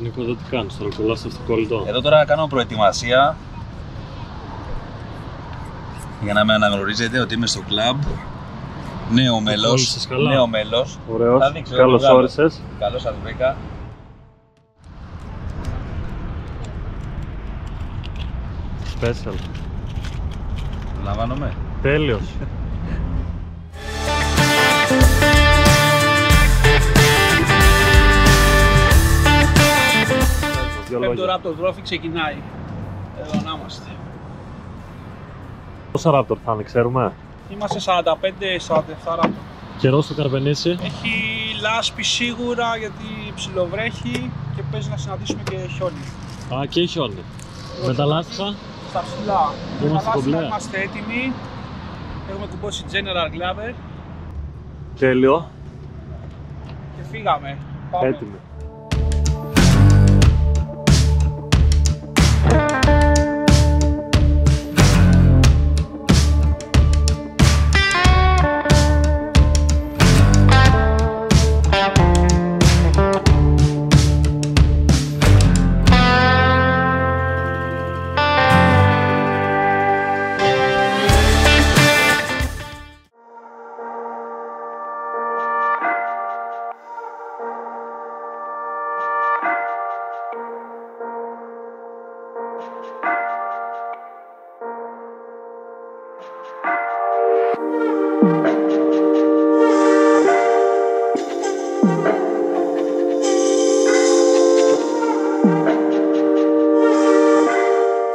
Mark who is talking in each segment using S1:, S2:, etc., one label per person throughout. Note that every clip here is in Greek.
S1: Νίκο, εδώ τι κάνεις τώρα, κολλάς στο αυτοκόλλητο?
S2: Εδώ τώρα κάνω προετοιμασία για να με αναγνωρίζετε ότι είμαι στο κλαμπ. Νέο μέλος. Νέο μέλος.
S1: Ωραίος. Καλώς όρισες.
S2: Καλώς σας βρήκα.
S1: Special.
S2: Λαμβάνομαι.
S1: Τέλειος.
S3: Πέμπτο Raptor Trophy ξεκινάει. Εδώ να είμαστε.
S1: Πόσα Raptor θα είναι, ξέρουμε?
S3: Είμαστε 45-47 Raptor.
S1: Καιρός στο Καρπενήσι.
S3: Έχει λάσπη σίγουρα γιατί ψιλοβρέχει και παίζει να συναντήσουμε και χιόνι.
S1: Α, και χιόνι. Με τα λάστιχα.
S3: Στα ψηλά.
S1: Είμαστε κομπλέ.
S3: Είμαστε έτοιμοι. Έχουμε κουμπώσει General Glover.
S1: Τέλειο.
S3: Και φύγαμε. Πάμε.
S1: Έτοιμοι.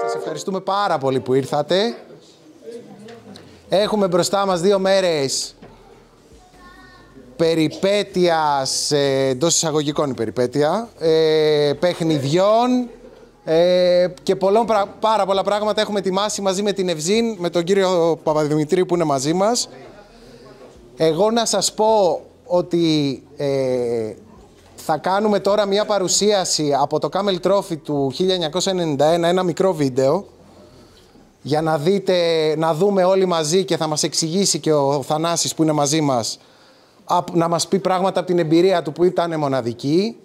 S4: Σας ευχαριστούμε πάρα πολύ που ήρθατε. Έχουμε μπροστά μας 2 μέρες περιπέτειας, εντός εισαγωγικών η περιπέτεια, παιχνιδιών και πάρα πολλά πράγματα έχουμε ετοιμάσει μαζί με την Ευζήν, με τον κύριο Παπαδημητρίου που είναι μαζί μας. Εγώ να σας πω ότι θα κάνουμε τώρα μια παρουσίαση από το Camel Trophy του 1991, ένα μικρό βίντεο, για να δείτε, να δούμε όλοι μαζί και θα μας εξηγήσει και ο Θανάσης που είναι μαζί μας, να μας πει πράγματα από την εμπειρία του που ήταν μοναδική.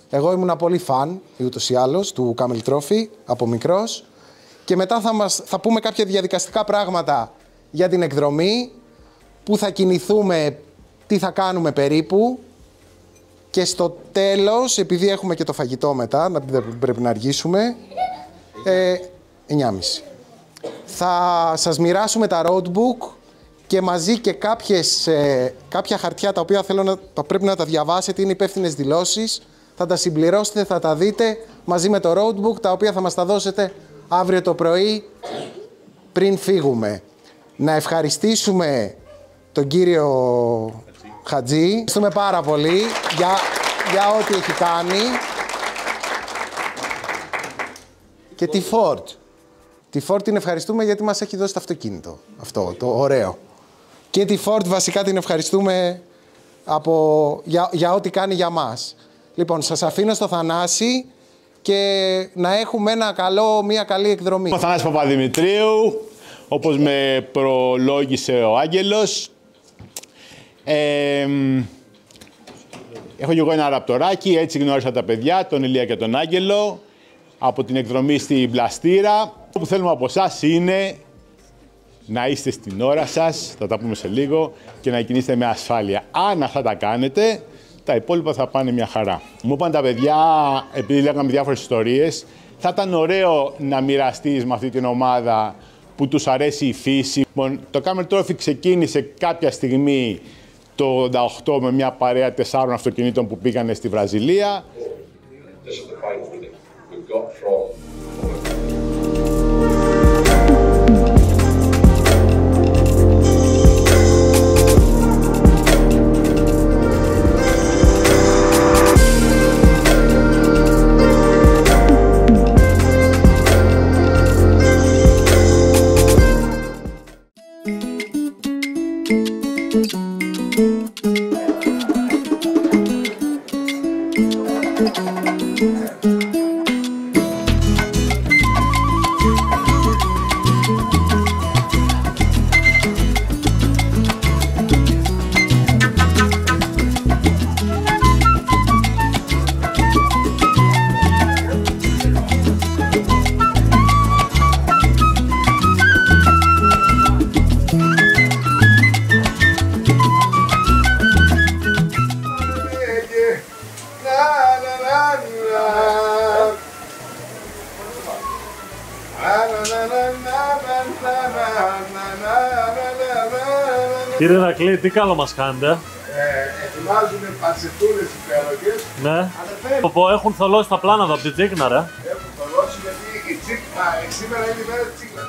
S4: Εγώ ήμουνα πολύ φαν, ούτως ή άλλως, του Camel Trophy, από μικρός. Και μετά θα πούμε κάποια διαδικαστικά πράγματα για την εκδρομή, πού θα κινηθούμε, τι θα κάνουμε περίπου. Και στο τέλος, επειδή έχουμε και το φαγητό μετά, δεν πρέπει να αργήσουμε, 9.30. Θα σας μοιράσουμε τα roadbook και μαζί και κάποια χαρτιά τα οποία πρέπει να τα διαβάσετε, είναι υπεύθυνες δηλώσεις. Θα τα συμπληρώσετε, θα τα δείτε μαζί με το roadbook, τα οποία θα μας τα δώσετε αύριο το πρωί πριν φύγουμε. Να ευχαριστήσουμε τον κύριο Χατζή. Ευχαριστούμε πάρα πολύ για ό,τι έχει κάνει. Και τη Ford. Τη Ford την ευχαριστούμε γιατί μας έχει δώσει το αυτοκίνητο. Αυτό, το ωραίο. Και τη Ford βασικά την ευχαριστούμε για ό,τι κάνει για μας. Λοιπόν, σας αφήνω στο Θανάση και να έχουμε μια καλή εκδρομή.
S5: Ο Θανάσης Παπαδημητρίου, όπως με προλόγησε ο Άγγελος. Έχω και εγώ ένα ραπτοράκι, έτσι γνώρισα τα παιδιά, τον Ηλία και τον Άγγελο, από την εκδρομή στην Πλαστήρα. Το που θέλουμε από εσάς είναι να είστε στην ώρα σας, θα τα πούμε σε λίγο, και να κινείστε με ασφάλεια. Αν αυτά τα κάνετε, τα υπόλοιπα θα πάνε μια χαρά. Μου είπαν τα παιδιά, επειδή λέγαμε διάφορες ιστορίες, θα ήταν ωραίο να μοιραστείς με αυτή την ομάδα που τους αρέσει η φύση. Το Camel Trophy ξεκίνησε κάποια στιγμή το 88 με μια παρέα 4 αυτοκινήτων που πήγανε στη Βραζιλία.
S1: Κύριε Ηρακλή, τι καλό μας κάνετε?
S6: Ετοιμάζουν πανσετούλες υπέροχες.
S1: Ναι. Έχουν θολώσει τα πλάνα εδώ από την Τσίκνα, ρε.
S6: Έχουν θολώσει γιατί η Τσίκνα, σήμερα είναι η μέρα της Τσίκνας.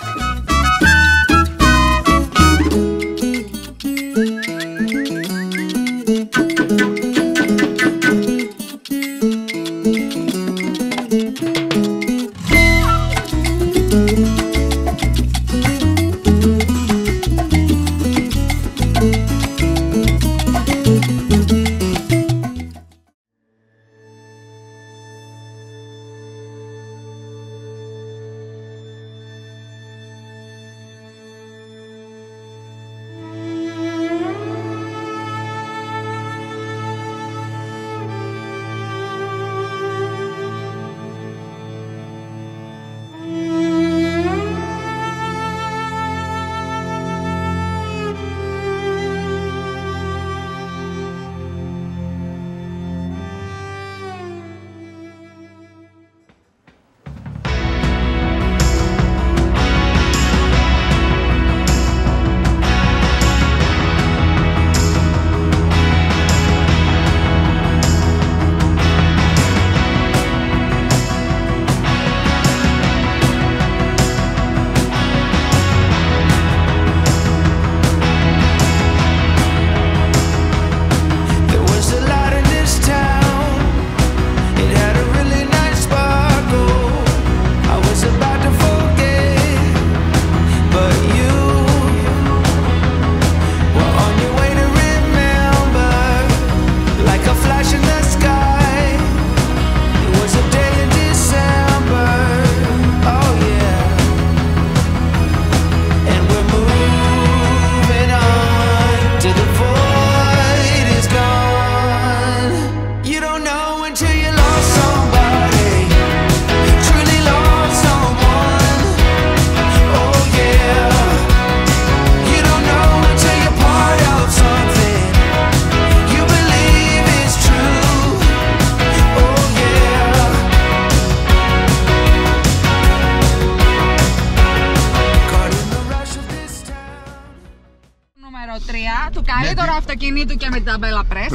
S7: του καλύτερου αυτοκινήτου και με την ταμπέλα press.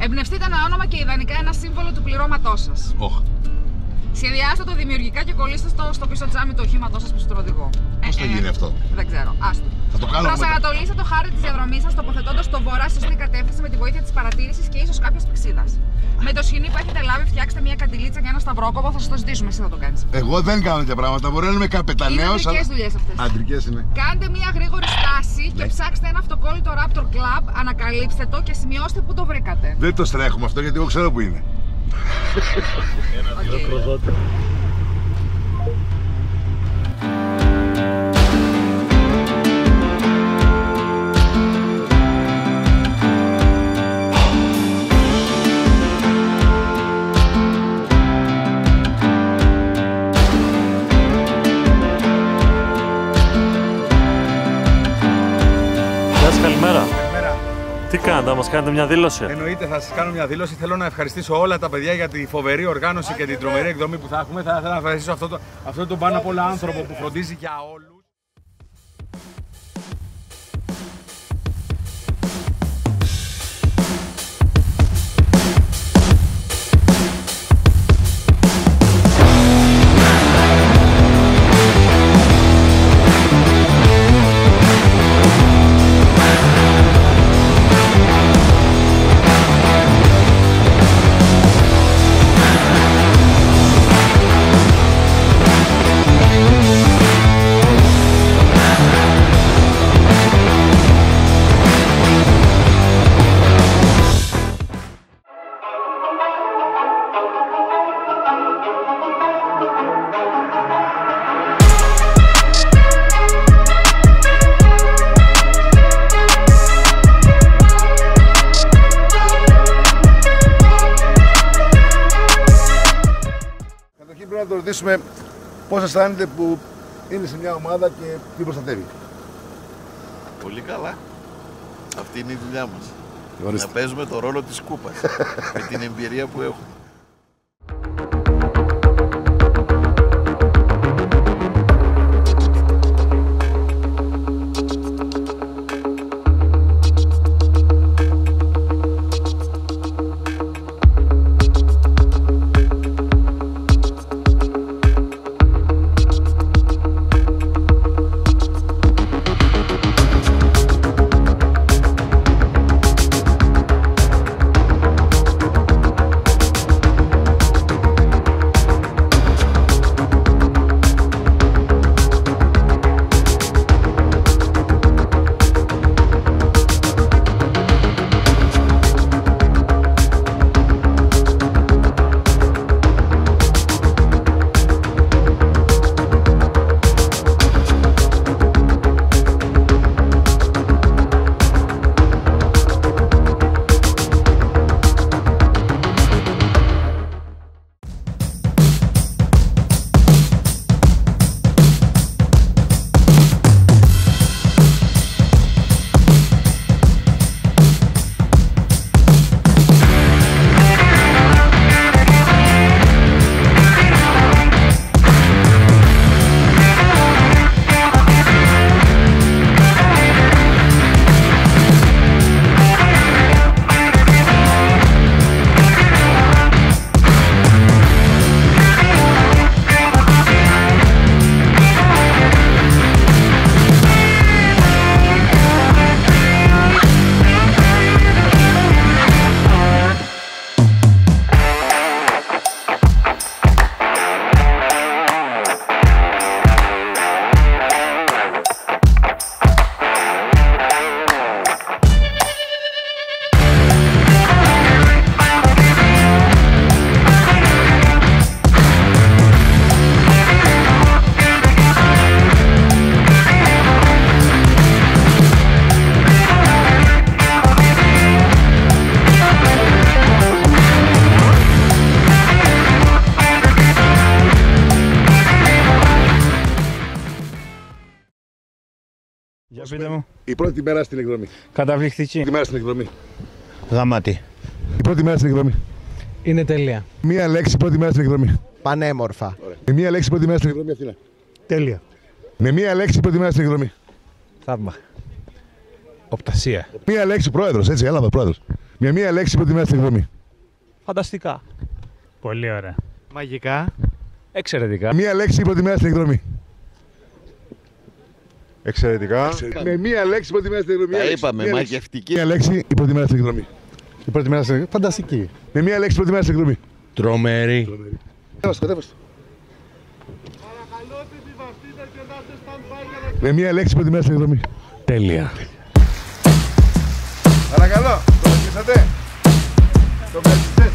S7: Εμπνευστείτε ένα όνομα και ιδανικά ένα σύμβολο του πληρώματός σας. Σχεδιάστε το δημιουργικά και κολλήστε το στο πίσω τζάμι του οχήματός σας προς τον οδηγό.
S6: Πώς θα γίνει αυτό?
S7: Δεν ξέρω. Άστο.
S6: Θα το κάνω.
S7: Προσανατολίστε το χάρτη της διαδρομής σας τοποθετώντας το βορρά στη σωστή κατεύθυνση με τη βοήθεια της παρατήρησης και ίσως κάποιας πηξίδας. Με το σχοινί που έχετε λάβει, φτιάξτε μια καντιλίτσα για ένα σταυρόκοπο. Θα σας το ζητήσουμε. Εσύ θα το κάνεις.
S6: Εγώ δεν κάνω τέτοια πράγματα. Μπορεί να είμαι καπεταναίος.
S7: Είναι αντρικές δουλειές αυτές.
S6: Αντρικές είναι.
S7: Κάντε μια γρήγορη στάση και ψάξτε ένα αυτοκόλλητο Raptor Club. Ανακαλύψτε το και σημειώστε πού το βρήκατε.
S6: Δεν το στρέχουμε αυτό γιατί εγώ ξέρω που είναι.
S1: Τι κάνετε, θα μας κάνετε μια δήλωση?
S8: Εννοείται, θα σας κάνω μια δήλωση. Θέλω να ευχαριστήσω όλα τα παιδιά για τη φοβερή οργάνωση και την τρομερή εκδομή που θα έχουμε. Θα ήθελα να ευχαριστήσω αυτόν τον πάνω απ' όλα άνθρωπο που φροντίζει για όλους.
S6: Πρέπει να το ρωτήσουμε πώς αισθάνεται που είναι σε μια ομάδα και την προστατεύει.
S9: Πολύ καλά. Αυτή είναι η δουλειά μας. Να παίζουμε το ρόλο της κούπας με την εμπειρία που έχουμε.
S3: Για πείτε μου.
S6: Η πρώτη μέρα στην εκδρομή.
S3: Καταπληκτική.
S6: Η μέρα στην εκδρομή.
S3: Γαμάτη.
S6: Η πρώτη μέρα στην εκδρομή.
S3: Είναι τέλεια.
S6: Μία λέξη πρώτη μέρα στην εκδρομή.
S4: Πανέμορφα.
S6: Με μία λέξη πρώτη μέρα στην εκδρομή Αθήνα.
S3: Τέλεια.
S6: Με μία λέξη πρώτη μέρα στην εκδρομή.
S3: Θαύμα. Οπτασία.
S6: Μία λέξη πρόεδρος, έτσι, έλα εδώ πρόεδρος. Με μία λέξη πρώτη μέρα στην εκδρομή.
S3: Φανταστικά.
S1: Πολύ ωραία.
S3: Μαγικά. Εξαιρετικά.
S6: Μία λέξη πρώτη μέρα στην εκδρομή.
S10: Εξαιρετικά.
S6: Με μία λέξη πρώτη μέρα στην εκδρομή.
S9: Τα είπαμε, μαγευτική.
S6: Μία λέξη η πρώτη μέρα στην εκδρομή.
S10: Η πρώτη μέρα στην εκδρομή. Φανταστική.
S6: Με μία λέξη πρώτη μέρα στην εκδρομή.
S10: Τρομερή.
S6: Κατέβαστε. Με μία λέξη πρώτη μέρα στην εκδρομή.
S10: Τέλεια.
S6: Παρακαλώ, το βοηθήσατε. Το βοηθήσατε.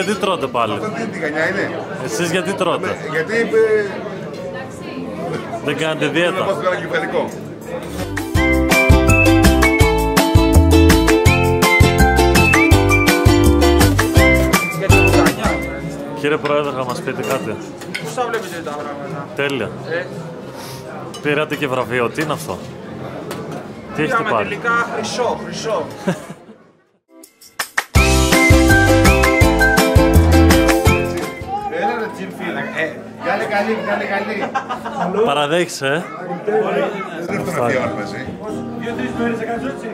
S1: γιατί τρώτε πάλι?
S6: Αυτό τι τηγανιά είναι?
S1: Εσείς γιατί τρώτε?
S6: Γιατί...
S1: Δεν κάνετε δίαιτα?
S6: Να πάω στο καλακυφαλικό.
S1: Κύριε Πρόεδρε, θα μας πείτε κάτι?
S3: Πώς θα βλέπετε τα πράγματα?
S1: Τέλεια. Πήρατε και βραβείο, τι είναι αυτό? Τι έχετε πάρει?
S3: Πήραμε τελικά χρυσό.
S6: Έλα ρε τσιν φίλε. Κάνε καλή.
S1: Παραδέχεσαι,
S6: Δεν έρθω να πιάνω μαζί.
S3: 2-3 μέρες έκανες έτσι.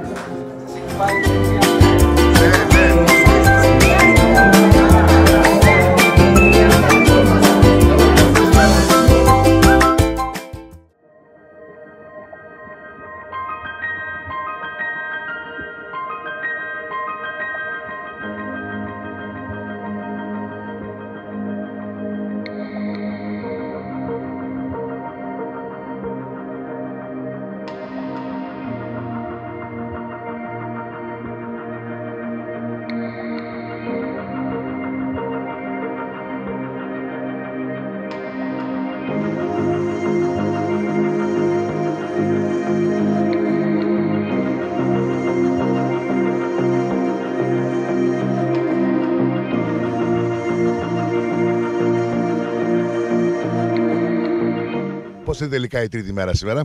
S6: Πώς είναι τελικά η τρίτη μέρα σήμερα?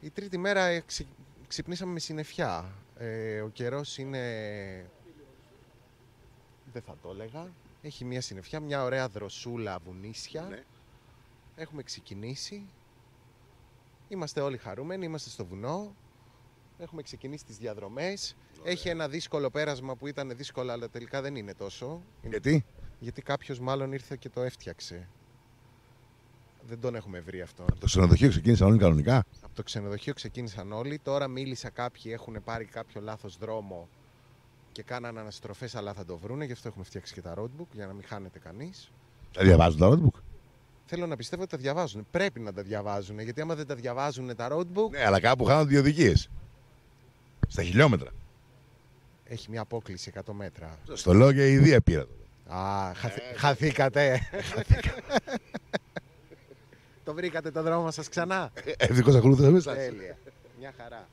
S4: Η τρίτη μέρα ξυπνήσαμε με συννεφιά. Ο καιρός είναι... δεν θα το έλεγα. Έχει μια συννεφιά, μια ωραία δροσούλα βουνίσια. Ναι. Έχουμε ξεκινήσει. Είμαστε όλοι χαρούμενοι, είμαστε στο βουνό. Έχουμε ξεκινήσει τις διαδρομές. Έχει ένα δύσκολο πέρασμα που ήταν δύσκολο, αλλά τελικά δεν είναι τόσο.
S6: Γιατί?
S4: Γιατί κάποιος μάλλον ήρθε και το έφτιαξε. Δεν τον έχουμε βρει αυτό.
S6: Από το ξενοδοχείο ξεκίνησαν όλοι κανονικά?
S4: Από το ξενοδοχείο ξεκίνησαν όλοι. Τώρα μίλησα κάποιοι, έχουν πάρει κάποιο λάθος δρόμο και κάναν αναστροφές, αλλά θα το βρούνε. Γι' αυτό έχουμε φτιάξει και τα roadbook, για να μην χάνεται κανείς.
S6: Τα διαβάζουν τα roadbook?
S4: Θέλω να πιστεύω ότι τα διαβάζουν. Πρέπει να τα διαβάζουν, γιατί άμα δεν τα διαβάζουν τα roadbook...
S6: Ναι, αλλά κάπου χάνονται οι οδηγίες. Στα χιλιόμετρα.
S4: Έχει μια απόκληση 100 μέτρα.
S6: Στο λέω και η ιδέα πήρα.
S4: Α, χαθήκατε. Το βρήκατε το δρόμο σας ξανά?
S6: Ευτυχώς ακολούθησαμε εσάς.
S4: Τέλεια. Μια χαρά.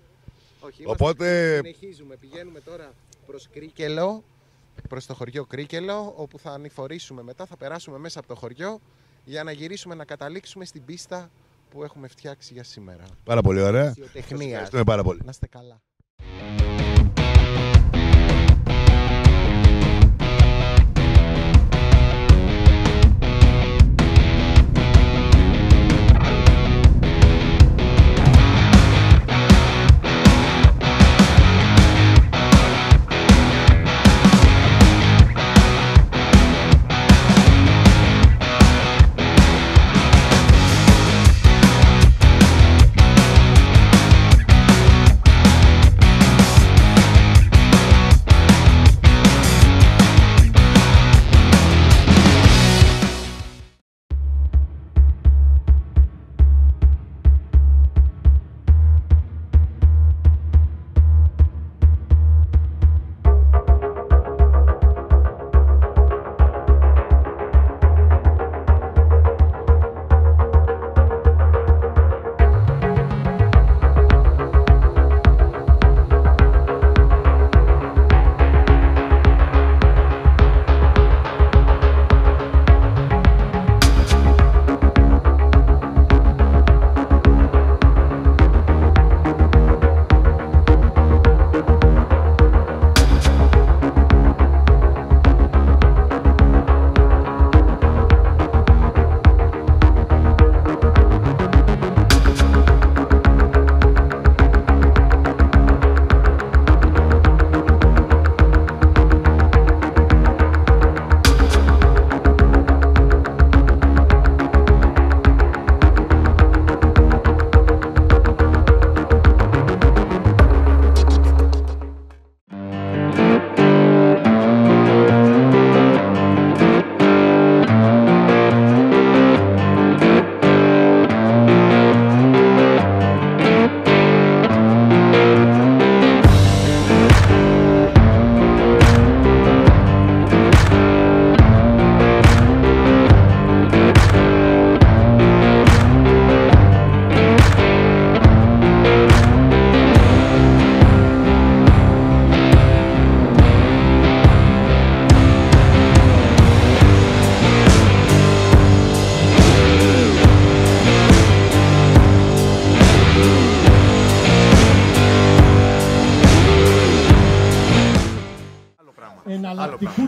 S4: Όχι,
S6: οπότε...
S4: συνεχίζουμε. Πηγαίνουμε τώρα προς Κρίκελο, προς το χωριό Κρίκελο, όπου θα ανηφορήσουμε μετά, θα περάσουμε μέσα από το χωριό για να γυρίσουμε να καταλήξουμε στην πίστα που έχουμε φτιάξει για σήμερα.
S6: Πάρα πολύ ωραία.
S4: Σας
S6: ευχαριστούμε πάρα πολύ.
S4: Να είστε καλά.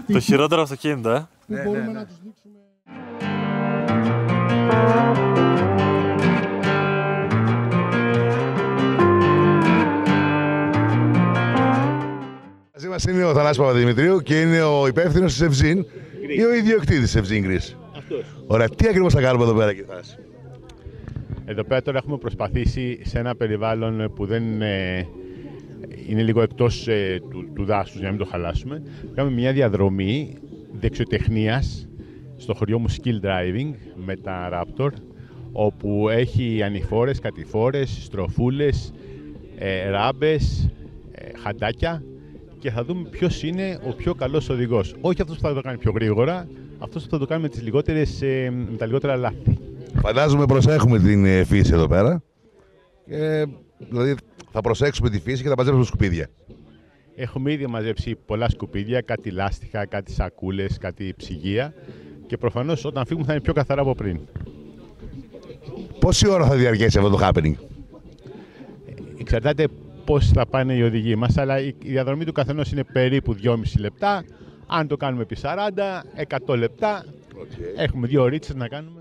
S1: Το χειρότερο αυτοκίνητο,
S6: Που μπορούμε να τους δείξουμε.
S11: Μαζί μας είναι ο Θανάσης Παπαδημητρίου και είναι ο υπεύθυνος της Ευζήν ή ο ιδιοκτήτης της Ευζήν Greece.
S5: Αυτός.
S11: Ωραία, τι ακριβώς θα κάνουμε εδώ πέρα, κύριε Θανάση?
S5: Εδώ πέρα τώρα έχουμε προσπαθήσει σε ένα περιβάλλον που δεν είναι λίγο εκτός του δάσους, για να μην το χαλάσουμε. Κάνουμε μια διαδρομή δεξιοτεχνίας στο χωριό μου Skill Driving με τα Raptor, όπου έχει ανηφόρες, κατηφόρες, στροφούλες, ράμπες, χαντάκια, και θα δούμε ποιος είναι ο πιο καλός οδηγός. Όχι αυτός που θα το κάνει πιο γρήγορα, αυτός που θα το κάνει με τα λιγότερα λάθη.
S11: Φαντάζομαι προσέχουμε την φύση εδώ πέρα. Δηλαδή θα προσέξουμε τη φύση και θα μαζέψουμε σκουπίδια.
S5: Έχουμε ήδη μαζέψει πολλά σκουπίδια, κάτι λάστιχα, κάτι σακούλες, κάτι ψυγεία, και προφανώς όταν φύγουμε θα είναι πιο καθαρά από πριν.
S11: Πόση ώρα θα διαρκέσει αυτό το happening?
S5: Εξαρτάται πώς θα πάνε οι οδηγοί μας, αλλά η διαδρομή του καθενός είναι περίπου 2,5 λεπτά. Αν το κάνουμε επί 40, 100 λεπτά. Έχουμε 2 ωρίτσες να κάνουμε.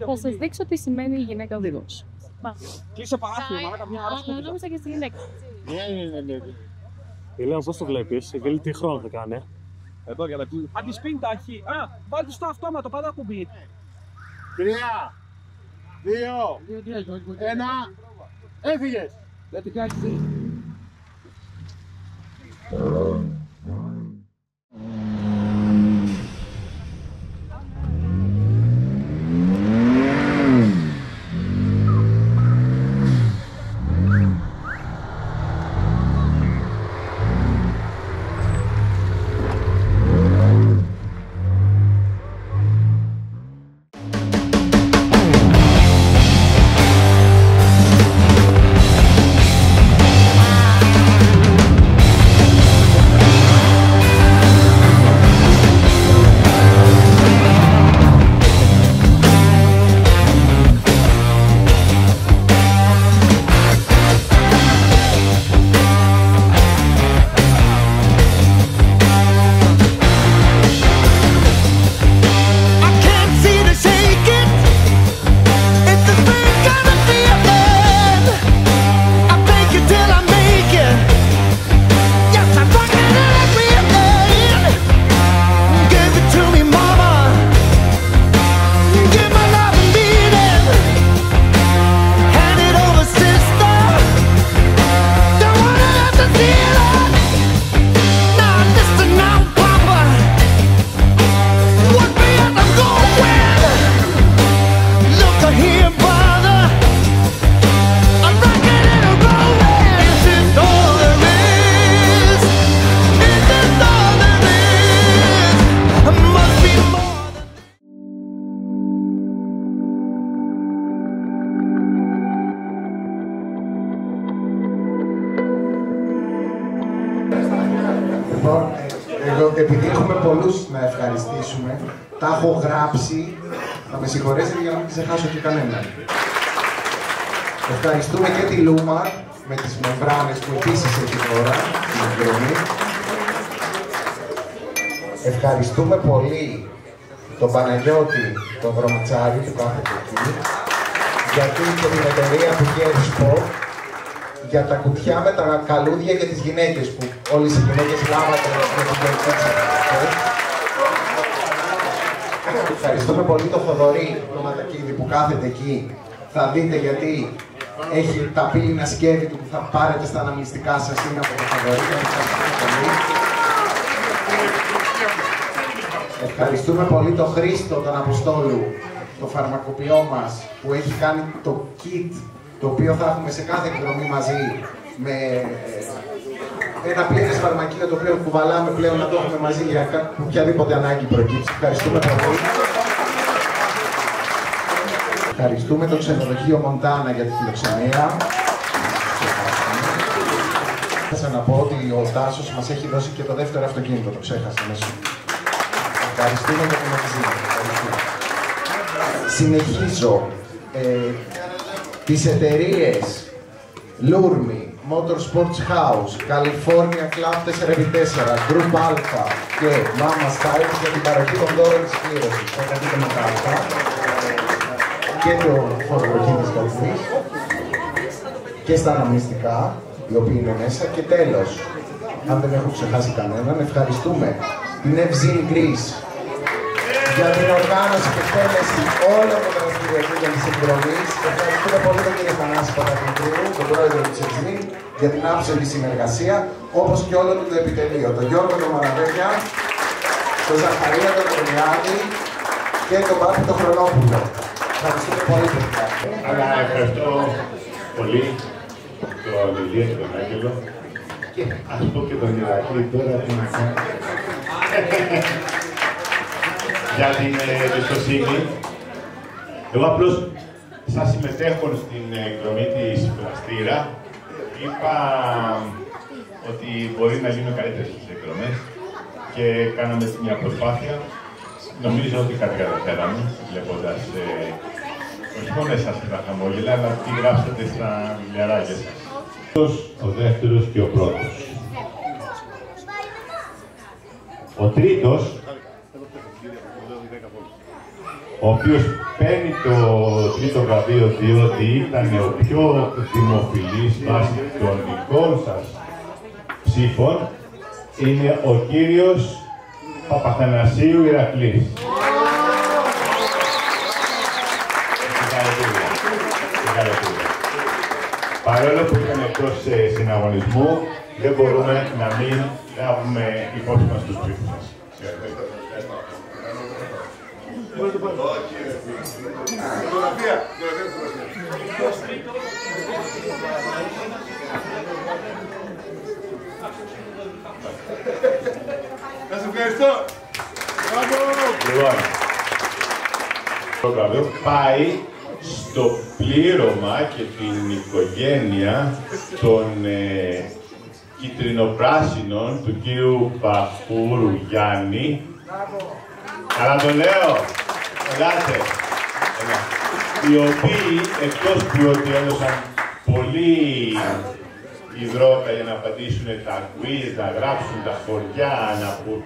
S12: Θα σας δείξω τι σημαίνει η γυναίκα οδηγός.
S3: Κλείσε παράθυρο, μαλάκα, μια ώρα.
S12: Νόμιζα και στη γυναίκα.
S3: Ναι.
S1: Ηλία, πώς το βλέπεις, η Γκέλη τι χρόνο θα κάνει?
S3: Εδώ για να πει. Αν τη πίνει τα αρχή. Βάλτε στο αυτόματο, πάντα κουμπί.
S6: 3, 2, 1. Έφυγες.
S3: Δεν την κάνεις.
S4: Λοιπόν, εγώ, επειδή έχουμε πολλούς να ευχαριστήσουμε, τα έχω γράψει, θα με συγχωρέσετε για να μην ξεχάσω και κανέναν. Ευχαριστούμε και τη Λούμαρ με τις μεμβράνες που επίσης έχει τώρα στην εκδρομή. Ευχαριστούμε πολύ τον Παναγιώτη, τον Βρωματσάρη που κάθεται εκεί, γιατί και την εταιρεία του Γέρισπο για τα κουτιά με τα καλούδια για τις γυναίκες που όλες οι γυναίκες λάβατε με την γυναική τσακή. Ευχαριστούμε πολύ τον Θοδωρή, τον Ματακίδη που κάθεται εκεί. Θα δείτε γιατί έχει τα πύληνα σκεύη του που θα πάρετε στα αναμνηστικά σας είναι από τον Θοδωρή. Ευχαριστούμε πολύ τον Χρήστο, τον Αποστόλου, το φαρμακοποιό μας που έχει κάνει το kit το οποίο θα έχουμε σε κάθε εκδρομή μαζί με ένα πλήρες φαρμακείο το οποίο κουβαλάμε πλέον να το έχουμε μαζί για οποιαδήποτε ανάγκη προκύψει. Ευχαριστούμε πολύ. Ευχαριστούμε το ξενοδοχείο Μοντάνα για τη φιλοξενία. Ξέχασα να πω ότι ο Τάσος μας έχει δώσει και το δεύτερο αυτοκίνητο, το ξέχασα μέσα. Ευχαριστούμε για την εξήγηση. Συνεχίζω. Τις εταιρείες Lurmi, Motorsports House, California Club 4x4, Group Alpha και Mama Style για την παροχή των δώρων της κλήρωσης. Θα τα δείτε μετά αυτά. Και το φορολογή της κατηγορίας και στα αναμνηστικά, οι οποίοι είναι μέσα. Και τέλος, αν δεν έχω ξεχάσει κανέναν, ευχαριστούμε την Evzin Greece για την οργάνωση και εκτέλεση όλων των δραστηριοτήτων για τις εκδρομής. Ευχαριστούμε πολύ τον κύριο Θανάση Παπαδημητρίου, τον πρόεδρο της Evzin, για την άψογη συνεργασία, όπως και όλο το επιτελείο. Τον Γιώργο τον Μαραβέλια, τον Ζαχαρία τον Κορνιάδη και τον Πάπη τον Χρονόπουλο. Ευχαριστούμε πολύ, παιδιά.
S5: Αλλά ευχαριστώ πολύ τον Ηλία και τον Άγγελο. Και ας πω και τον Ηρακλή τώρα τι να κάνω. Για την εμπιστοσύνη. Εγώ απλώς, σαν συμμετέχον στην εκδρομή της Πλαστήρα, είπα ότι μπορεί να γίνουν καλύτερες τις εκδρομές και κάναμε μια προσπάθεια. Νομίζω ότι κάτι καταφέραμε, βλέποντας όχι μόνο εσάς και τα χαμόγελα, αλλά τι γράψατε στα βιβλιαράκια σας. Ο δεύτερος και ο πρώτος. Ο τρίτος, ο οποίος παίρνει το τρίτο βραβείο διότι ήταν ο πιο δημοφιλής βάσει των δικών σας ψήφων, είναι ο κύριος Παπαθανασίου Ηρακλής. Παρόλο που ήταν εκτός συναγωνισμού, δεν μπορούμε να μην λάβουμε υπόψη μας τους ψήφους σας.
S6: Σας ευχαριστώ.
S5: Λοιπόν, το βραβείο πάει στο πλήρωμα και την οικογένεια των κυτρινοπράσινων του κύριου Παχούρου Γιάννη. Καλά το λέω, ελάτε. Οι οποίοι, εκτός του ότι έδωσαν πολύ υδρότα για να απαντήσουν τα quiz, να γράψουν τα χωριά,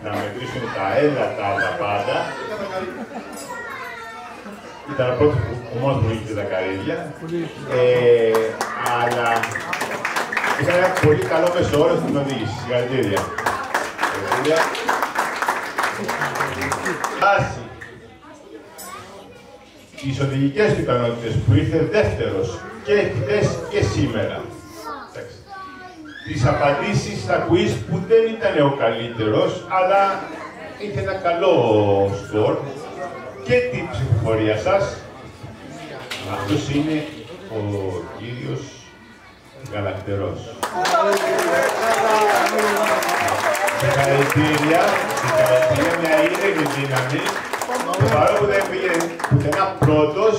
S5: να μετρήσουν τα έλατα, τα πάντα. Ήταν ο μόνος που είχε τα καρύδια. Αλλά είχαν ένα πολύ καλό μεσόωρο στην οδήγηση. Συγχαρητήρια. Βάσει τις οδηγικές του ικανότητες που ήρθε δεύτερος και χθες και σήμερα. Τις απαντήσεις στα quiz που δεν ήταν ο καλύτερος, αλλά είχε ένα καλό σκορ και την ψηφοφορία σας. Αυτός είναι ο κύριος Γαλακτερός. Συγχαρητήρια, μια ήρεμη δύναμη. Παρόλο που δεν πήγε πουθενά πρώτος,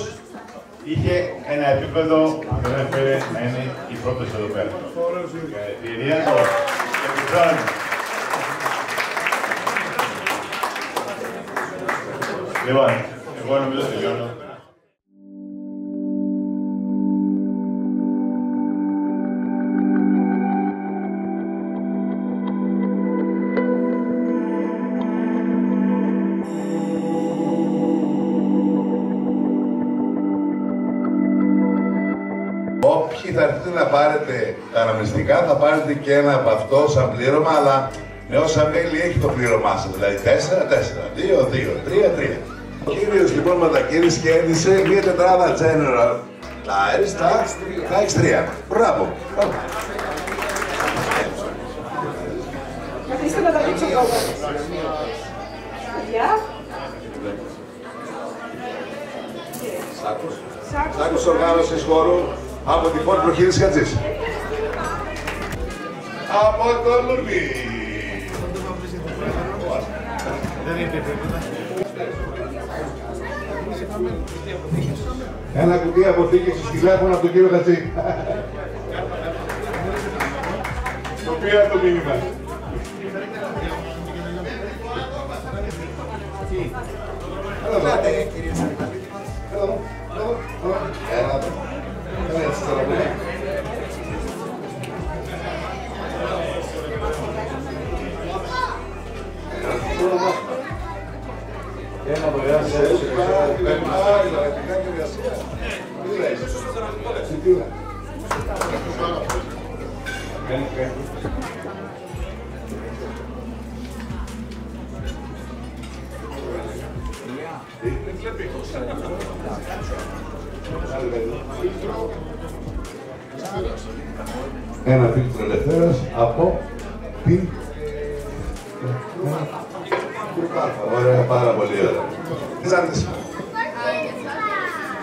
S5: είχε ένα επίπεδο που δεν έφερε να είναι η πρώτος εδώ πέρα. Συγχαρητήρια, το επιπλέον.
S13: Λοιπόν, εγώ νομίζω τελειώνω.
S11: Όποιοι θα έρθετε να πάρετε τα αναμνηστικά, θα πάρετε και ένα από αυτό σαν πλήρωμα, αλλά με όσα μέλη έχει το πλήρωμά σας. Δηλαδή 4, 4, 2, 2, 3, 3. Ο κύριος λοιπόν Ματακύρης κέρδισε μία τετράδα General Tires, τα X3. Μπράβο.
S14: Καθίστε να τα δείξω εγώ.
S11: Σάκος οργάνωσης χώρου από τη Ford Προχείρηση Χατζής. Από το Λουρβί. Ένα κουτί αποθήκευσης τηλέφωνο από τον κύριο Χατζή. Το πήρα το μήνυμα. Ένα δωρεάν σε έτσι, ένα φίλτρο ελευθέρας από την... Ωραία, πάρα πολύ ωραία. Ζάντες.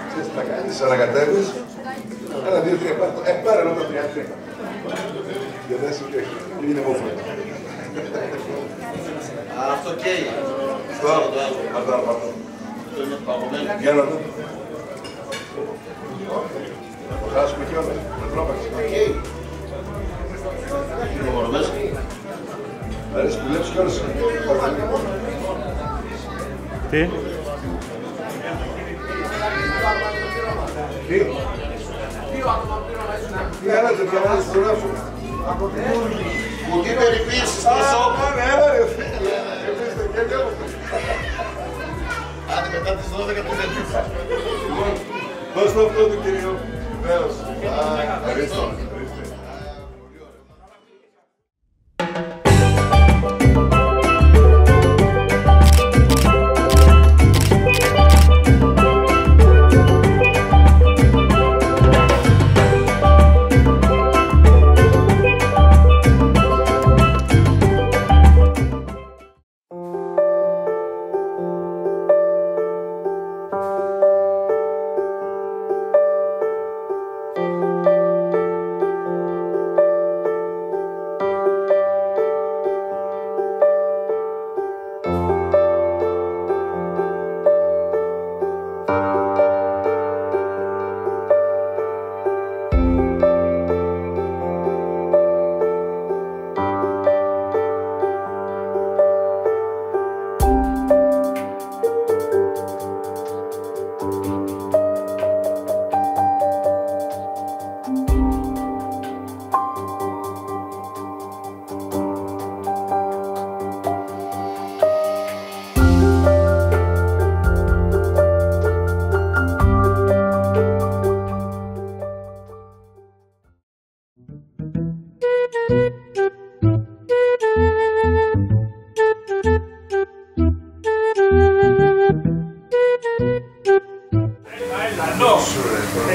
S11: Ξέρεις τι θα κάνεις, ανακατεύεις. 1, 2, 3, πάρε ένα από τα 3. Για δέση και όχι, είναι μόφωνο.
S9: Αυτό καίει.
S11: Αυτό, αυτό. Για να δω. Να το χάσουμε κιόλας, με τρόπαξη.
S9: Είναι μόνο μέσα.
S11: Αρέσει που βλέπεις κιόλας.
S1: Τι?
S11: Τι άλλαζε πια να είσαι τώρα σου.
S9: Κουτί περιποίησης στο σώμα.
S11: Έλα ρε φίλε.
S9: Άντε μετά τις 12 του Δελτήφα.
S11: Λοιπόν, δώσ' το αυτό του κυρίου. Βέλος. Ευχαριστώ.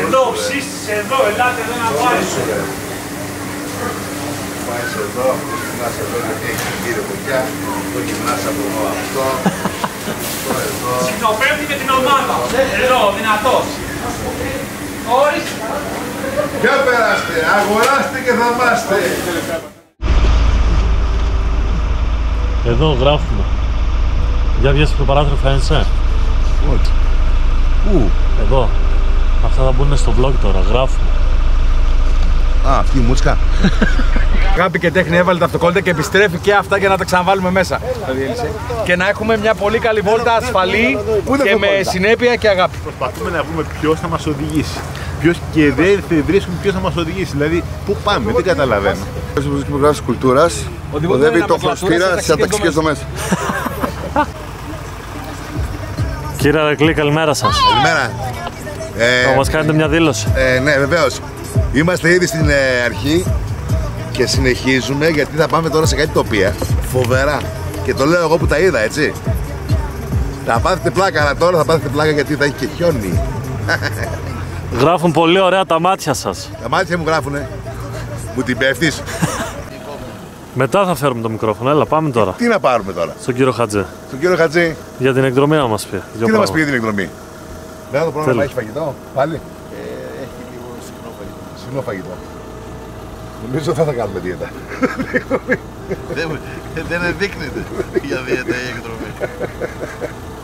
S3: Εδώ, ψήσεις εδώ, ελάτε εδώ να πάρεις.
S11: Πάει εδώ, γυμνάς εδώ γιατί έχει την κύριε Κοκιά, το γυμνάς από εδώ αυτό, εδώ.
S3: Συχνοπέμπτη με την ομάδα. Εδώ, δυνατός. Χωρίς.
S11: Για περάστε, αγοράστε και θαυμάστε.
S1: Εδώ γράφουμε. Για βγες στο παράθυρο, φαίνεσαι.
S11: Όχι.
S1: Πού? Εδώ. Αυτά θα μπουν στο vlog τώρα, γράφουμε.
S6: Α, αυτή η μούτσκα.
S8: Αγάπη και τέχνη έβαλε τα αυτοκόλλητα και επιστρέφει και αυτά για να τα ξαναβάλουμε μέσα. Και να έχουμε μια πολύ καλή βόλτα ασφαλή και με συνέπεια και αγάπη.
S5: Προσπαθούμε να βρούμε ποιος θα μας οδηγήσει. Και δεν βρίσκουμε ποιος θα μας οδηγήσει. Δηλαδή, πού πάμε, δεν καταλαβαίνω.
S6: Ο υπουργός Κουλτούρας οδεύει το χροστήρα στις αταξικές δομές.
S1: Κύριε Αρακλή, καλημέρα σας.
S6: Καλημέρα.
S1: Θα μας κάνετε μια δήλωση.
S6: Ναι, βεβαίως. Είμαστε ήδη στην αρχή και συνεχίζουμε γιατί θα πάμε τώρα σε κάτι τοπία φοβερά. Και το λέω εγώ που τα είδα, έτσι. Θα πάθετε πλάκα, αλλά τώρα θα πάθετε πλάκα γιατί θα έχει και χιόνι.
S1: Γράφουν πολύ ωραία τα μάτια σας.
S6: Τα μάτια μου γράφουνε. Μου την πέφτεις.
S1: Μετά θα φέρουμε το μικρόφωνο, έλα πάμε τώρα.
S6: Τι να πάρουμε τώρα?
S1: Στον κύριο Χατζέ.
S6: Στον κύριο Χατζέ.
S1: Για την εκδρομή να μας πει.
S6: Τι θα μας πει για την εκδρομή? Δεν το πρόγραμμα έχει φαγητό, πάλι.
S9: Έχει λίγο συχνό φαγητό.
S6: Συχνό φαγητό. Νομίζω θα κάνουμε δίαιτα.
S9: Δεν ενδείκνεται για δίαιτα η εκδρομή.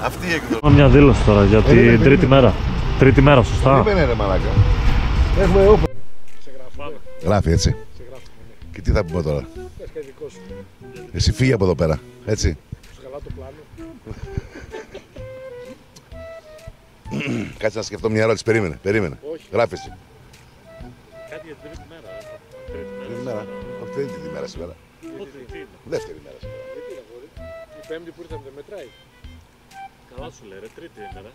S9: Αυτή η εκδρομή.
S1: Μια δήλωση τώρα για την τρίτη μέρα. Τρίτη μέρα, σωστά.
S6: Δεν είναι μαλάκα. Έχουμε όπλο. Γράφει, έτσι. Και τι θα πούμε τώρα? Εσύ φύγει από εδώ πέρα, έτσι. Κάτσε να σκεφτώ μια ερώτηση. Περίμενε. Γράφει εσύ.
S1: Κάτι για την τρίτη μέρα.
S6: Τρίτη μέρα. Όχι, δεν είναι τρίτη μέρα σήμερα. Δεύτερη μέρα σήμερα.
S3: Η πέμπτη που ήρθαμε δεν μετράει.
S1: Καλά σου λέει, ρε, τρίτη ημέρα.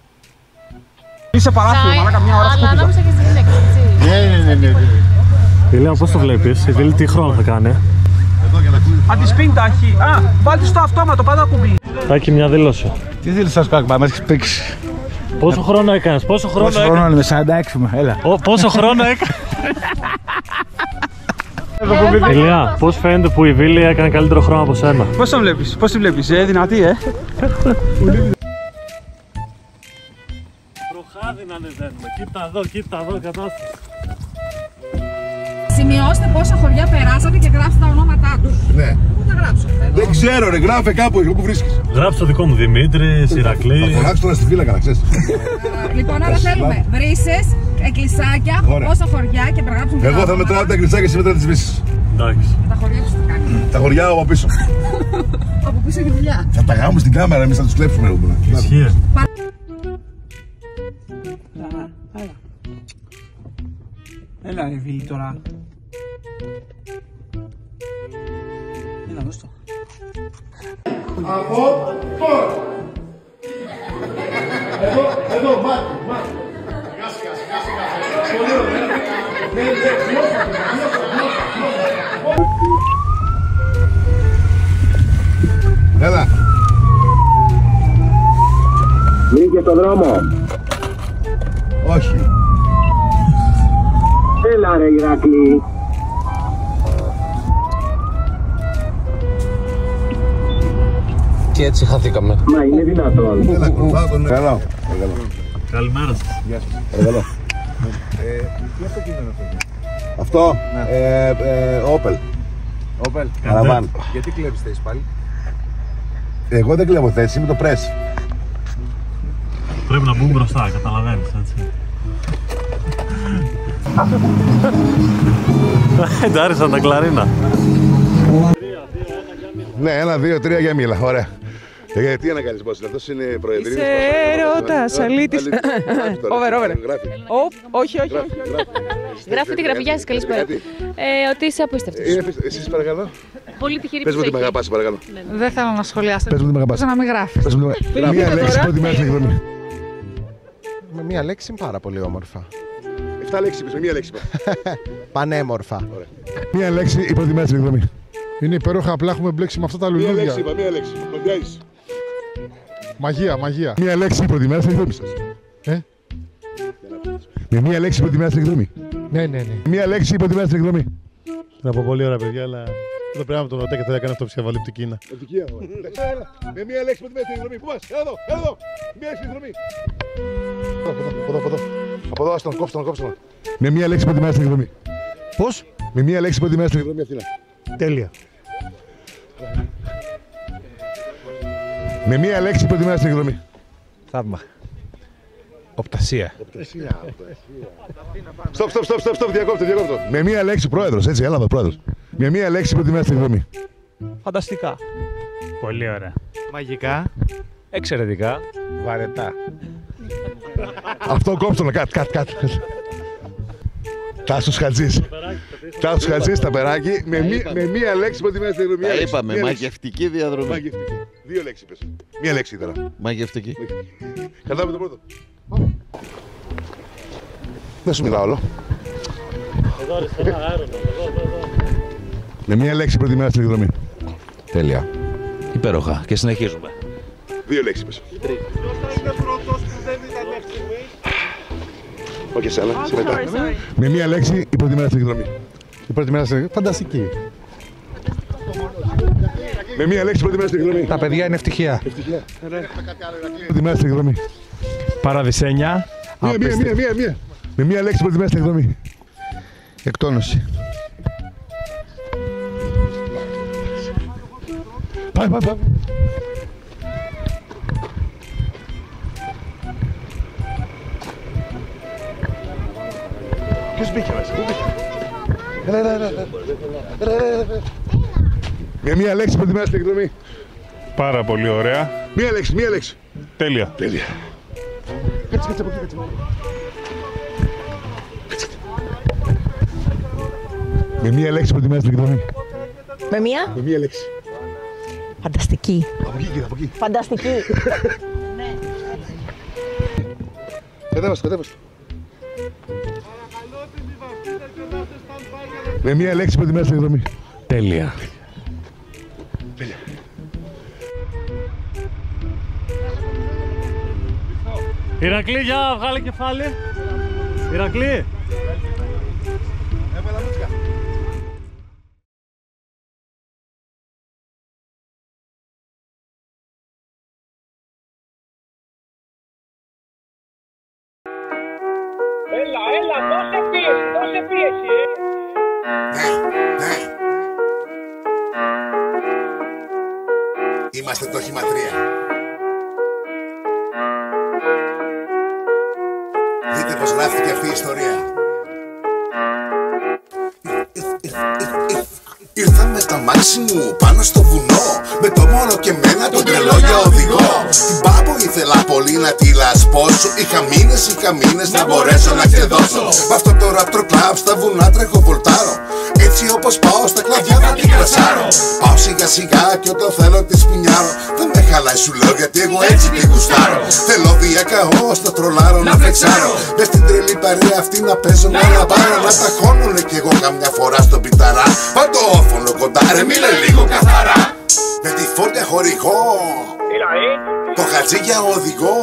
S3: Είσαι παράθυρο, μαλάκα, μια ώρα σκούπιζα.
S12: Αλλά νόμιζα και στην λέξη, έτσι.
S3: Ναι.
S1: Ηλία, πώς το βλέπεις? Η Βίλη τι χρόνο θα κάνει?
S3: Αν τη σπίνει τα αρχή. Α, βάλτε στο αυτόματο, πάντα κουμπί.
S1: Άκη, μια δήλωση.
S8: Τι θέλεις σας κάκμα, με έχεις πήξει.
S1: Πόσο χρόνο έκανες? Πόσο χρόνο
S8: είναι, με 46 μου, έλα.
S1: Πόσο χρόνο έκανες? Ηλία, πώς φαίνεται που η Βίλη έκανε καλύτερο χρόνο από σένα?
S3: Πώς τον βλέπεις, πώς τη βλέπεις, δυνατή,
S1: Προχάδι να ανεβαίνουμε, κοίτα εδώ κατάσταση.
S7: Σημειώστε πόσα χωριά περάσατε και γράψτε τα ονόματά τους.
S6: Ναι.
S7: Πού τα γράψω?
S6: Δεν ξέρω, ρε, γράφε κάπου όπου βρίσκεις.
S1: Γράψε το δικό μου, Δημήτρη, Ηρακλή.
S6: Θα φωνάξω τώρα στη φύλακα, να ξέρεις.
S7: Λοιπόν, άρα θέλουμε βρύσες, εκκλησάκια, πόσα χωριά και να γράψουμε.
S6: Εγώ θα μετράω τα εκκλησάκια, εσύ μετράω τις βρύσες.
S1: Εντάξει.
S7: Τα χωριά τους τι κάνει?
S6: Τα χωριά από πίσω.
S7: Από πίσω έχει δουλειά.
S6: Θα τα γάμουμε στην κάμερα, εμείς θα τους κλέψουμε.
S1: Ισχύει.
S3: Έλα ρε Βίλη τώρα. Έλα, δώσ' το.
S6: Από τώρα. Εδώ, μάτι. Πολύ ωραία. Έλα.
S14: Βγήκε στον δρόμο.
S6: Όχι.
S14: Έλα ρε Ηρακλή.
S10: Και έτσι χαθήκαμε.
S14: Μα είναι δυνατόν.
S6: Έλα, κουμπά τον. Καλό.
S1: Καλημέρα σας.
S6: Γεια σας. Παρακαλώ. Τι αυτοκίνητο είναι αυτό? Αυτό, Opel.
S3: Όπελ.
S6: Καραβάν.
S3: Γιατί κλέβεις θέση πάλι?
S6: Εγώ δεν κλέβω θέση, είμαι το press.
S1: Πρέπει να μπουν μπροστά, καταλαβαίνεις, έτσι. Εντάρισαν τα κλαρίνα.
S6: Ναι, 1, 2, 3 για μίλα, ωραία. Τι να κάνεις boss, αυτός είναι προεδρίας.
S15: Είσαι έρωτας, αλήτης. Over. Όχι.
S12: Γράφει τη γραφή, γεια σας, καλησπέρα. Ότι είσαι απίστευτος.
S6: Εσείς παρακαλώ.
S12: Πολύ τυχερή
S6: Πες μου
S12: που
S6: ότι με αγαπάς, παρακαλώ.
S15: Δεν θέλω να σχολιάσω.
S6: Πες μου ότι με αγαπάς.
S15: Να μην γράφει.
S6: Μία λέξη πρώτη μέρα στην εκδρομή.
S4: Με μία λέξη είναι πάρα πολύ όμορφα.
S6: 7 λέξεις είπες, με μία λέξη.
S4: Πανέμορφα.
S6: Μία λέξη η πρώτη μέρα στην εκδρομή.
S10: Είναι υπέροχα, απλά έχουμε μπλέξει με αυτά τα λουλούδια.
S6: Μία λέξη είπα, μία λέξη. Κοντιάζεις.
S10: Μαγεία.
S6: Μία λέξη η πρώτη μέρα στην εκδρομή σας. Με μία λέξη η πρώτη μέρα στην εκδρομή.
S10: Ναι.
S6: Μία λέξη η πρώτη μέρα στην εκδρομή.
S10: Να πω πολύ ωραία παιδιά, αλλά εδώ πρέπει να τον ρωτάει και θα έκανε αυτοψυχαβαλή από την Κίνα.
S6: Με μία λέξη η πρώτη μέρα στην εκδρομή. Πού πας, εδώ. Μία λέξη στην εκδρομή. Από εδώ, άστον, κόψτε. Με μία λέξη η πρώτη μέρα στην εκδρομή.
S10: Πώς?
S6: Με μία λέξη η πρώτη μέρα στην εκδρομή Αθήνα.
S10: Τέλεια.
S6: Με μία λέξη η πρώτη μέρα στην εκδρομή.
S10: Θαύμα.
S8: Οπτασία.
S6: Στοπ, διακόπτω. Με μία λέξη πρόεδρος, έτσι, έλα εδώ πρόεδρος. Με μία λέξη προτιμάς την εκδρομή.
S3: Φανταστικά.
S16: Πολύ ωραία.
S8: Μαγικά. Εξαιρετικά. Βαρετά.
S6: Αυτό κόψτε, κάτ. Τάσος Χατζής. Τάσος Χατζής, ταπεράκι. Με μία λέξη προτιμάς την εκδρομή.
S9: Τα είπαμε, μαγευτική διαδρομή.
S6: Μαγευτική. Δύο λέξεις είπες. Μία λέξη τώρα.
S9: Μαγευτική.
S6: Κατάμε το πρώτο. Δεν σου μιλάω όλο.
S16: Εδώ αριστερά, αέρονα. Εδώ.
S6: Με μία λέξη προτιμάς την εκδρομή.
S2: Τέλεια. Υπέροχα. Και συνεχίζουμε.
S6: Δύο λέξεις είπες.
S3: Ποιος θα είναι πρώτος που δεν ήταν μέχρι στιγμής?
S6: Όχι εσένα, σε μετά. Με μία λέξη η προτιμάς την εκδρομή.
S10: Η πρώτη μέρα στην φανταστική.
S6: Με μία λέξη προτιμάς την εκδρομή.
S8: Τα παιδιά είναι ευτυχία.
S6: Προτιμάς την εκδρομή.
S8: Παραδεισένια.
S6: Μία. Με μία λέξη προτιμάς την εκδρομή.
S8: Εκτόνωση.
S6: Πάμε. Ποιος μπήκε μέσα, πού μπήκε? Έλα. Με μία λέξη προτιμάς την εκδρομή.
S13: Πάρα πολύ ωραία.
S6: Μία λέξη.
S13: Τέλεια.
S6: Κάτσε από εκεί. Με μία λέξη προτιμάς την εκδρομή.
S17: Με μία?
S6: Με μία λέξη.
S17: Φανταστική.
S6: Από εκεί.
S17: Φανταστική.
S6: Κατέβασε. Με μία λέξη προτιμάς την εκδρομή.
S8: Τέλεια.
S1: Ηρακλή, για βγάλε κεφάλι. Ηρακλή.
S18: Έλα, δώσε πίεση.
S11: Ναι. Είμαστε το όχημα 3. Δείτε πως γράφτηκε αυτή η ιστορία. Ήρθα με τα μάξι μου πάνω στο βουνό, με το μόνο και μένα τον τρελό για οδηγό. Την Πάμπο ήθελα πολύ να τη λασπώσω. Είχα μήνες να μπορέσω να ξεδώσω. Μ' αυτό το ραπτρο κλαμπ στα βουνά τρέχω βολτάρω. Έτσι όπως πάω στα κλαδιά θα την κρασάρω. Πάω σιγά και όταν θέλω τη σπινιάρω. Δεν με χαλάει σου λέω γιατί εγώ έτσι τη γουστάρω. Θέλω διακαώ στα τρολάρω να φλεξάρω. Μες στην τρελή παρέα αυτή να παίζω να λαμπάρω. Να τα χώνουνε κι εγώ καμιά φορά στον πιταρά. Παντόφωνο κοντά ρε μίλε λίγο καθαρά. Με τη φόρτια χορηγό, το χατζί για οδηγό.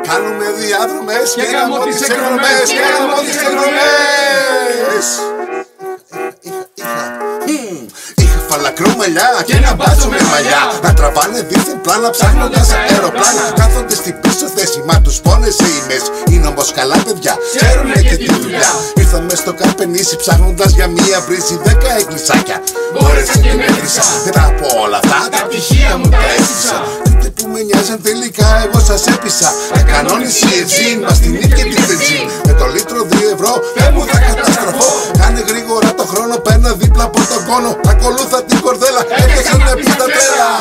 S11: Κάνουμε διάδρομες και γαμώ τις εκδρομές. Είχα φαλακρό μαλλιά και ένα μπάτσο με μαλλιά. Να τραβάνε δίθεν πλάνα ψάχνοντας αεροπλάνα. Κάθονται στην πίσω θέση μα τους πόνεσε η μέση. Είναι όμως καλά παιδιά, ξέρουνε και τη δουλειά. Ήρθαμε στο Καρπενήσι ψάχνοντας για μία βρύση 10 εκκλησάκια. Μπόρεσα και μέτρησα. Μετά από όλα αυτά τα πτυχία μου τα έστησα. Τότε που με νοιάζαν τελικά εγώ σας έπεισα. Να κανόνισε η Εζίν μας την ίδια τη βενζίν. Με το λίτρο 2 ευρώ δεν μου θα καταστραφώ. Κάνε γρήγορα το χρόνο, παίρνα δίπλα από τον κόνο. Ακολούθα την κορδέλα, έπαιξαν με πίστα τρέλα.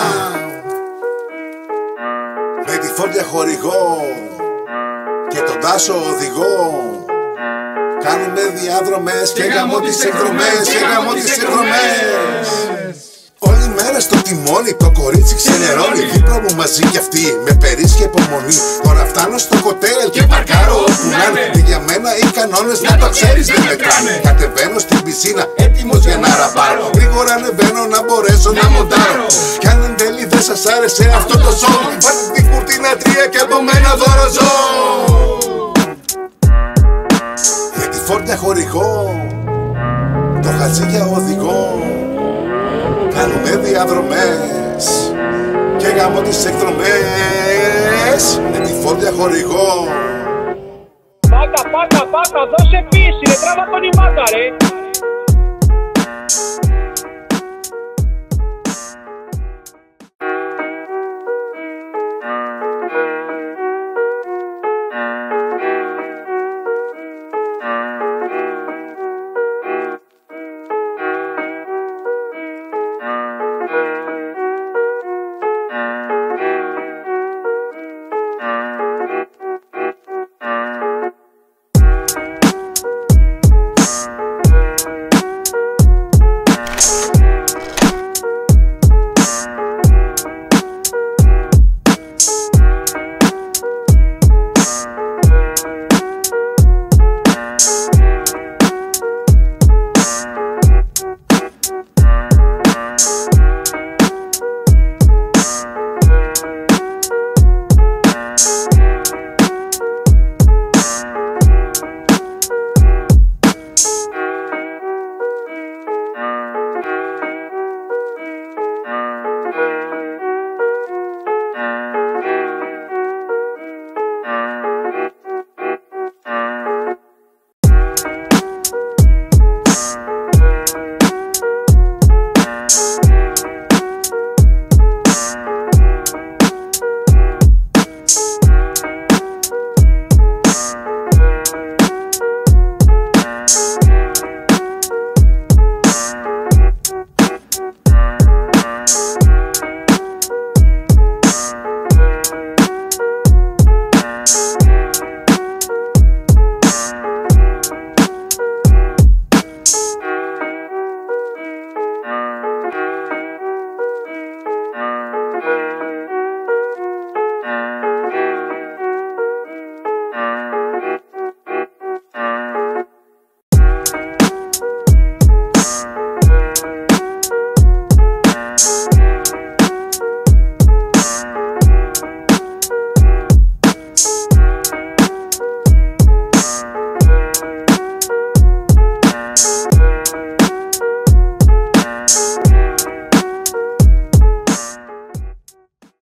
S11: Με τη φόρτια χορηγό και τον Τάσο οδηγό. Κάνουμε διάδρομες και γαμώ τις εκδρομές. Όλη μέρα στο τιμόνι το κορίτσι ξενερώνει. Δίπλα μου μαζί κι αυτή με περίσσια υπομονή. Τώρα φτάνω στο κοτέλ και παρκάρω όπου να είναι. Και για μένα οι κανόνες να το ξέρεις δεν μετράνε. Κατεβαίνω στην πισίνα έτοιμος για να ραπάρω. Γρήγορα ανεβαίνω να μπορέσω να μοντάρω. Κι αν εν τέλει δεν σας άρεσε αυτό το σόου, πάτε την κουρτίνα 3 και από μένα δώρο ζω. Με τη φόρτια χορηγό, το χατζί για οδηγό. Κάνουμε διαδρομές και γαμώ τις εκδρομές. Με τη φόρτια χορηγό.
S18: Πάτα, δώσε πίεση ρε, τράβα τον ημάκα ρε.